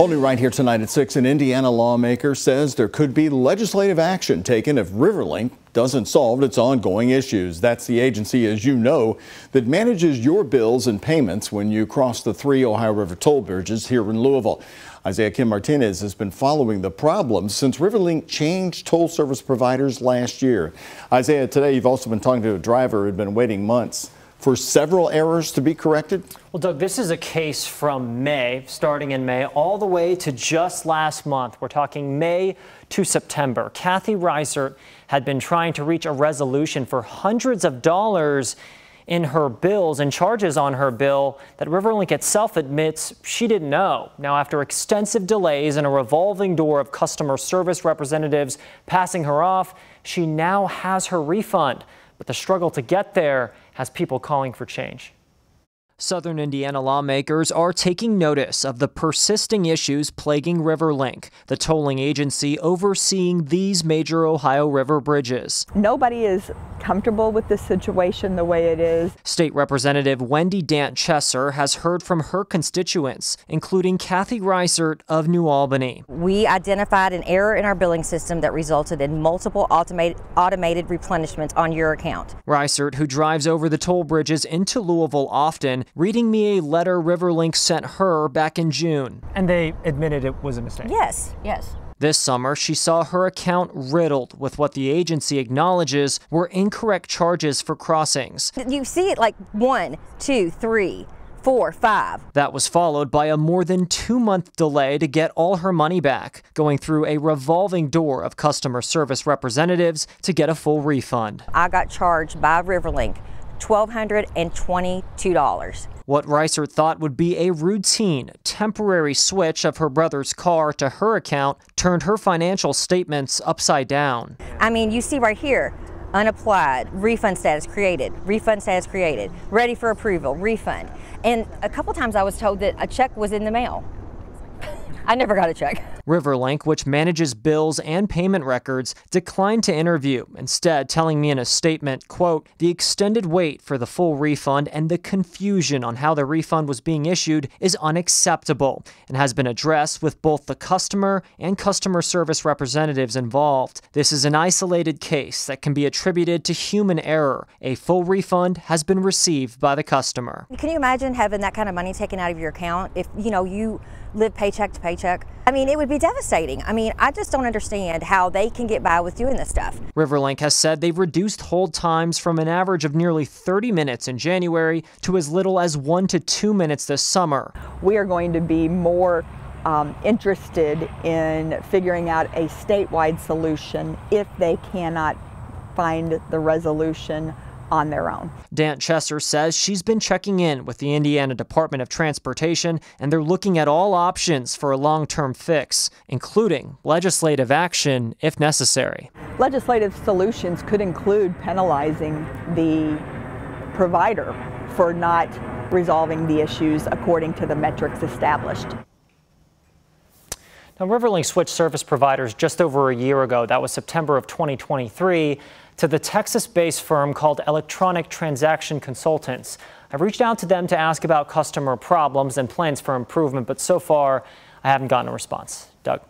Only right here tonight at 6, an Indiana lawmaker says there could be legislative action taken if RiverLink doesn't solve its ongoing issues. That's the agency, as you know, that manages your bills and payments when you cross the 3 Ohio River toll bridges here in Louisville. Isaiah Kim Martinez has been following the problems since RiverLink changed toll service providers last year. Isaiah, today you've also been talking to a driver who had been waiting months for several errors to be corrected. Well, Doug, this is a case from May, starting in May, all the way to just last month. We're talking May to September. Kathy Reisert had been trying to reach a resolution for hundreds of dollars in her bills and charges on her bill that RiverLink itself admits she didn't know. Now, after extensive delays and a revolving door of customer service representatives passing her off, she now has her refund. But the struggle to get there has people calling for change. Southern Indiana lawmakers are taking notice of the persisting issues plaguing RiverLink, the tolling agency overseeing these major Ohio River bridges. Nobody is comfortable with this situation the way it is. State Representative Dant Chesser has heard from her constituents, including Kathy Reisert of New Albany. We identified an error in our billing system that resulted in multiple automated replenishments on your account. Reisert, who drives over the toll bridges into Louisville often, reading me a letter RiverLink sent her back in June. And they admitted it was a mistake? Yes, yes. This summer, she saw her account riddled with what the agency acknowledges were incorrect charges for crossings. You see it like 1, 2, 3, 4, 5. That was followed by a more than 2-month delay to get all her money back, going through a revolving door of customer service representatives to get a full refund. I got charged by RiverLink $1,222. What Reisert thought would be a routine, temporary switch of her brother's car to her account turned her financial statements upside down. I mean, you see right here, unapplied, refund status created, ready for approval, refund. And a couple times I was told that a check was in the mail. I never got a check. RiverLink, which manages bills and payment records, declined to interview, instead telling me in a statement, quote, "The extended wait for the full refund and the confusion on how the refund was being issued is unacceptable and has been addressed with both the customer and customer service representatives involved. This is an isolated case that can be attributed to human error. A full refund has been received by the customer." Can you imagine having that kind of money taken out of your account if, you live paycheck to paycheck? I mean, it would be devastating. I mean, I just don't understand how they can get by with doing this stuff. RiverLink has said they've reduced hold times from an average of nearly 30 minutes in January to as little as 1 to 2 minutes this summer. We are going to be more interested in figuring out a statewide solution if they cannot find the resolution on their own. Dant Chesser says she's been checking in with the Indiana Department of Transportation, and they're looking at all options for a long-term fix, including legislative action if necessary. Legislative solutions could include penalizing the provider for not resolving the issues according to the metrics established. Now, RiverLink switched service providers just over a year ago. That was September of 2023. To the Texas-based firm called Electronic Transaction Consultants. I've reached out to them to ask about customer problems and plans for improvement, but so far I haven't gotten a response. Doug.